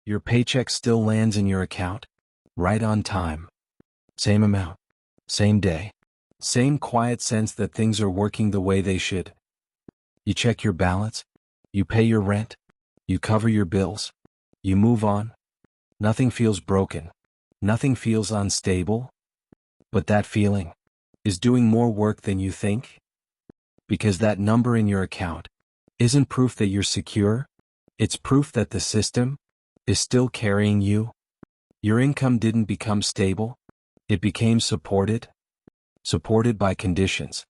Your paycheck still lands in your account, right on time. Same amount, same day, same quiet sense that things are working the way they should. You check your balance, you pay your rent, you cover your bills, you move on. Nothing feels broken, nothing feels unstable, but that feeling is doing more work than you think. Because that number in your account isn't proof that you're secure, it's proof that the system is still carrying you. Your income didn't become stable, it became supported by conditions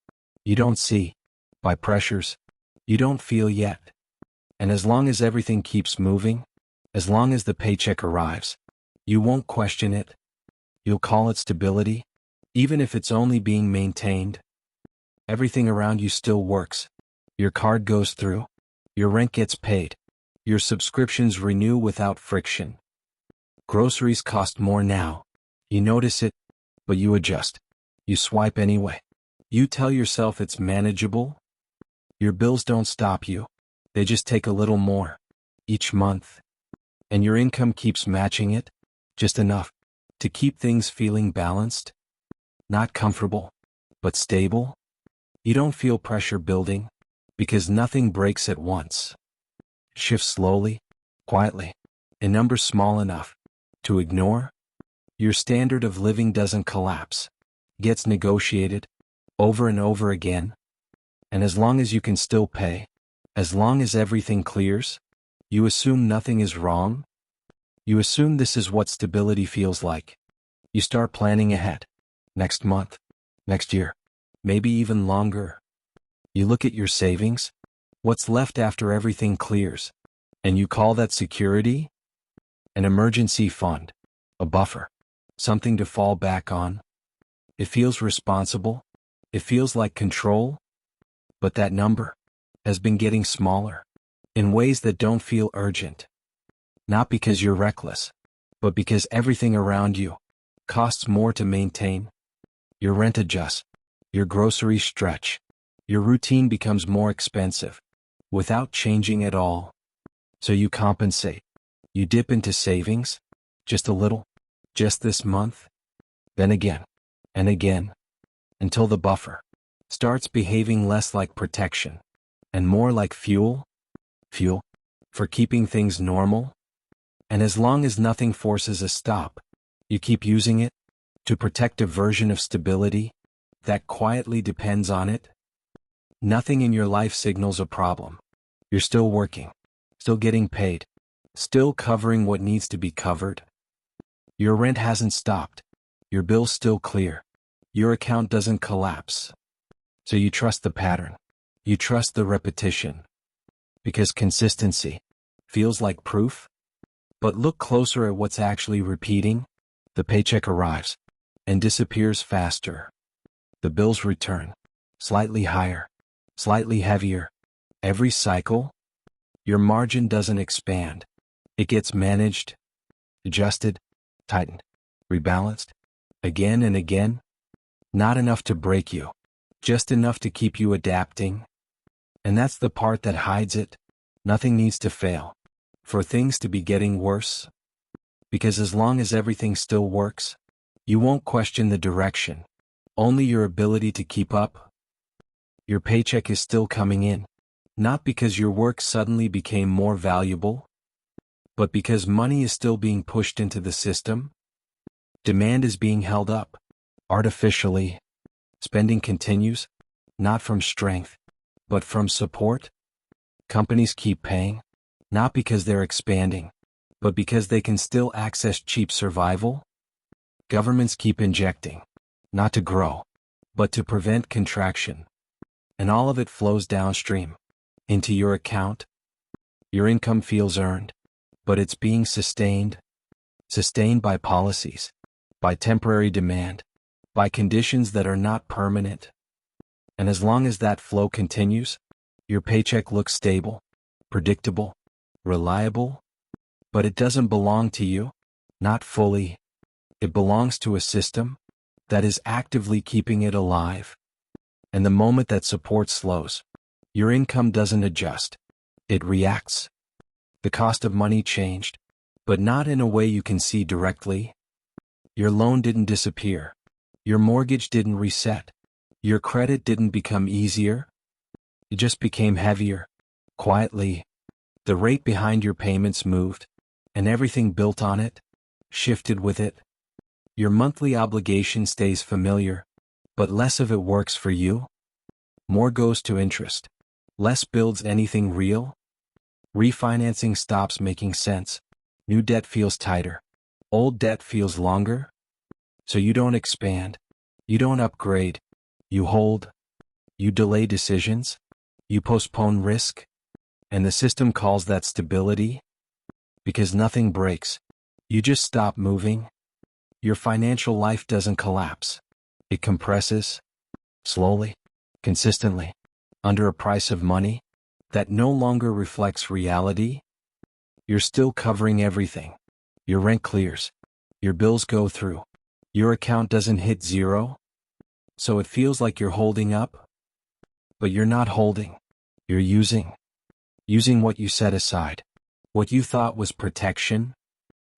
you don't see, by pressures you don't feel yet. And as long as everything keeps moving, as long as the paycheck arrives, you won't question it. You'll call it stability, even if it's only being maintained. Everything around you still works. Your card goes through, your rent gets paid, your subscriptions renew without friction. Groceries cost more now. You notice it, but you adjust. You swipe anyway. You tell yourself it's manageable. Your bills don't stop you. They just take a little more each month. And your income keeps matching it, just enough to keep things feeling balanced. Not comfortable, but stable. You don't feel pressure building, because nothing breaks at once. Shifts slowly, quietly, in numbers small enough to ignore. Your standard of living doesn't collapse. Gets negotiated over and over again. And as long as you can still pay, as long as everything clears, you assume nothing is wrong. You assume this is what stability feels like. You start planning ahead. Next month, next year, maybe even longer. You look at your savings, what's left after everything clears, and you call that security? An emergency fund, a buffer, something to fall back on. It feels responsible. It feels like control. But that number has been getting smaller in ways that don't feel urgent. Not because you're reckless, but because everything around you costs more to maintain. Your rent adjusts, your groceries stretch, your routine becomes more expensive, without changing at all. So you compensate. You dip into savings, just a little, just this month, then again, and again, until the buffer starts behaving less like protection, and more like fuel for keeping things normal. And as long as nothing forces a stop, you keep using it to protect a version of stability that quietly depends on it. Nothing in your life signals a problem. You're still working, still getting paid, still covering what needs to be covered. Your rent hasn't stopped. Your bill's still clear. Your account doesn't collapse. So you trust the pattern. You trust the repetition. Because consistency feels like proof. But look closer at what's actually repeating. The paycheck arrives and disappears faster. The bills return, slightly higher, slightly heavier. Every cycle, your margin doesn't expand. It gets managed, adjusted, tightened, rebalanced, again and again. Not enough to break you, just enough to keep you adapting. And that's the part that hides it. Nothing needs to fail for things to be getting worse. Because as long as everything still works, you won't question the direction, only your ability to keep up. Your paycheck is still coming in, not because your work suddenly became more valuable, but because money is still being pushed into the system. Demand is being held up, artificially. Spending continues, not from strength, but from support. Companies keep paying, not because they're expanding, but because they can still access cheap survival. Governments keep injecting, not to grow, but to prevent contraction. And all of it flows downstream, into your account. Your income feels earned, but it's being sustained by policies, by temporary demand, by conditions that are not permanent. And as long as that flow continues, your paycheck looks stable, predictable, reliable. But it doesn't belong to you, not fully. It belongs to a system that is actively keeping it alive. And the moment that support slows, your income doesn't adjust. It reacts. The cost of money changed. but not in a way you can see directly. Your loan didn't disappear. Your mortgage didn't reset. Your credit didn't become easier. It just became heavier. Quietly, the rate behind your payments moved, and everything built on it shifted with it. Your monthly obligation stays familiar, but less of it works for you. More goes to interest. Less builds anything real. Refinancing stops making sense. New debt feels tighter. Old debt feels longer. So you don't expand. You don't upgrade. You hold. You delay decisions. You postpone risk. And the system calls that stability. Because nothing breaks. You just stop moving. Your financial life doesn't collapse. It compresses. Slowly. Consistently. Under a price of money that no longer reflects reality. You're still covering everything. Your rent clears. Your bills go through. Your account doesn't hit zero. So it feels like you're holding up. But you're not holding. You're using. Using what you set aside. What you thought was protection.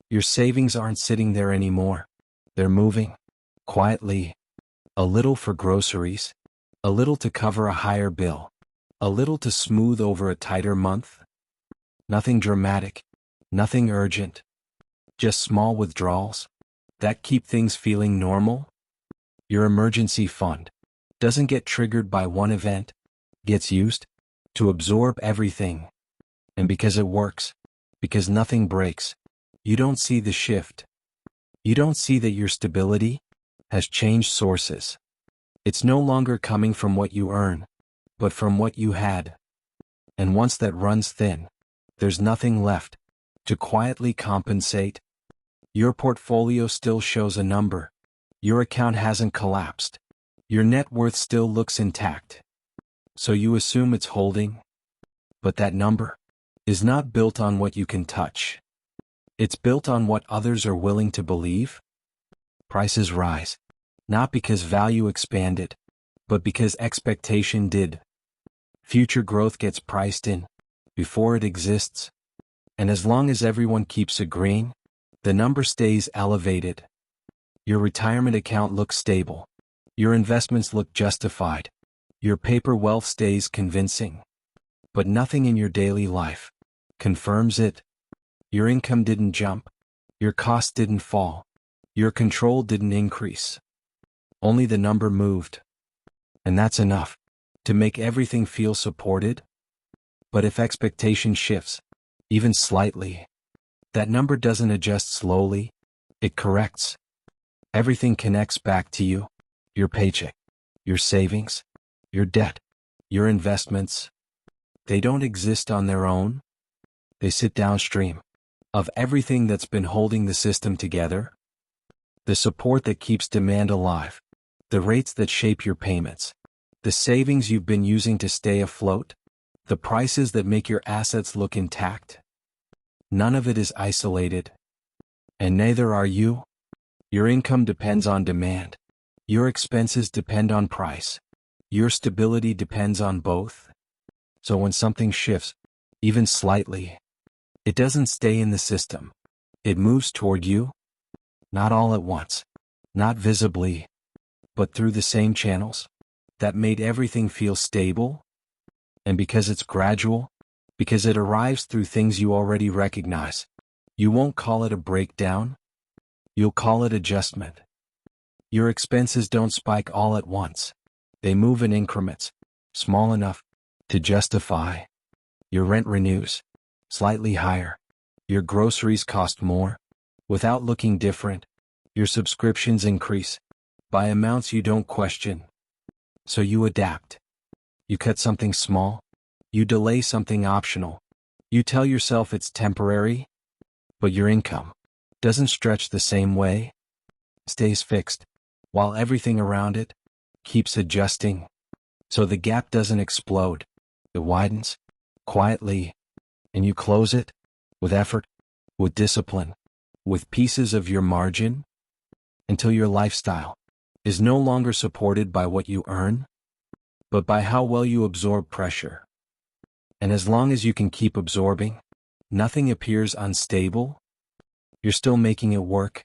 Your savings aren't sitting there anymore. They're moving. Quietly. A little for groceries. A little to cover a higher bill. A little to smooth over a tighter month. Nothing dramatic. Nothing urgent. Just small withdrawals that keep things feeling normal. Your emergency fund doesn't get triggered by one event, gets used to absorb everything. And because it works, because nothing breaks, you don't see the shift. You don't see that your stability has changed sources. It's no longer coming from what you earn, but from what you had. And once that runs thin, there's nothing left to quietly compensate. Your portfolio still shows a number. Your account hasn't collapsed. Your net worth still looks intact. So you assume it's holding. But that number is not built on what you can touch. It's built on what others are willing to believe. Prices rise, not because value expanded, but because expectation did. Future growth gets priced in before it exists. And as long as everyone keeps agreeing, the number stays elevated. Your retirement account looks stable. Your investments look justified. Your paper wealth stays convincing. But nothing in your daily life confirms it. Your income didn't jump. Your cost didn't fall. Your control didn't increase. Only the number moved. And that's enough to make everything feel supported. But if expectation shifts, even slightly, that number doesn't adjust slowly, it corrects. Everything connects back to you. Your paycheck, your savings, your debt, your investments. They don't exist on their own. They sit downstream of everything that's been holding the system together. The support that keeps demand alive. The rates that shape your payments. The savings you've been using to stay afloat. The prices that make your assets look intact. None of it is isolated. And neither are you. Your income depends on demand. Your expenses depend on price. Your stability depends on both. So when something shifts, even slightly, it doesn't stay in the system. It moves toward you. Not all at once. Not visibly. But through the same channels that made everything feel stable. And because it's gradual, because it arrives through things you already recognize, you won't call it a breakdown. You'll call it adjustment. Your expenses don't spike all at once. They move in increments, small enough to justify. Your rent renews, slightly higher. Your groceries cost more, without looking different. Your subscriptions increase, by amounts you don't question. So you adapt. You cut something small. You delay something optional. You tell yourself it's temporary. But your income doesn't stretch the same way. Stays fixed, while everything around it keeps adjusting. So the gap doesn't explode. It widens, quietly, and you close it, with effort, with discipline, with pieces of your margin, until your lifestyle is no longer supported by what you earn, but by how well you absorb pressure. And as long as you can keep absorbing, nothing appears unstable. You're still making it work.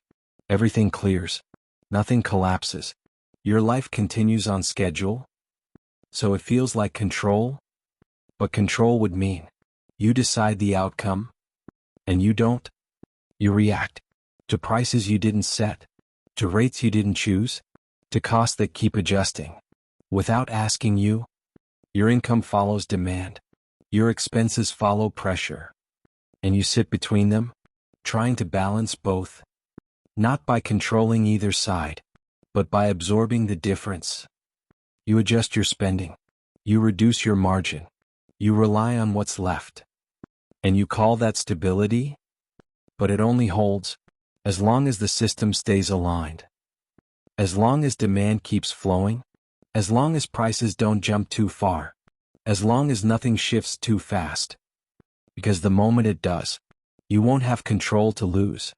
Everything clears. Nothing collapses. Your life continues on schedule. So it feels like control. But control would mean you decide the outcome. And you don't. You react to prices you didn't set, to rates you didn't choose, to costs that keep adjusting. Without asking you, your income follows demand. Your expenses follow pressure. And you sit between them, trying to balance both. Not by controlling either side, but by absorbing the difference. You adjust your spending. You reduce your margin. You rely on what's left. And you call that stability? But it only holds as long as the system stays aligned. As long as demand keeps flowing. As long as prices don't jump too far. As long as nothing shifts too fast. Because the moment it does, you won't have control to lose.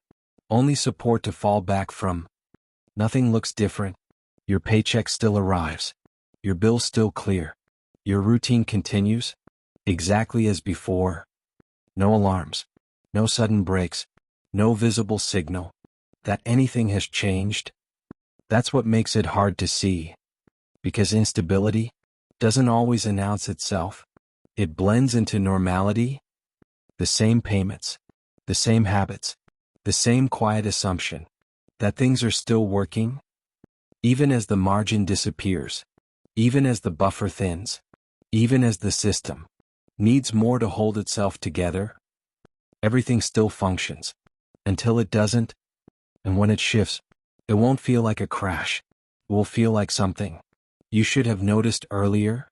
Only support to fall back from. Nothing looks different. Your paycheck still arrives. Your bills still clear. Your routine continues, exactly as before. No alarms. No sudden breaks. No visible signal that anything has changed. That's what makes it hard to see. Because instability doesn't always announce itself. It blends into normality. The same payments. The same habits. The same quiet assumption that things are still working, even as the margin disappears, even as the buffer thins, even as the system needs more to hold itself together. Everything still functions until it doesn't, and when it shifts, it won't feel like a crash. It will feel like something you should have noticed earlier.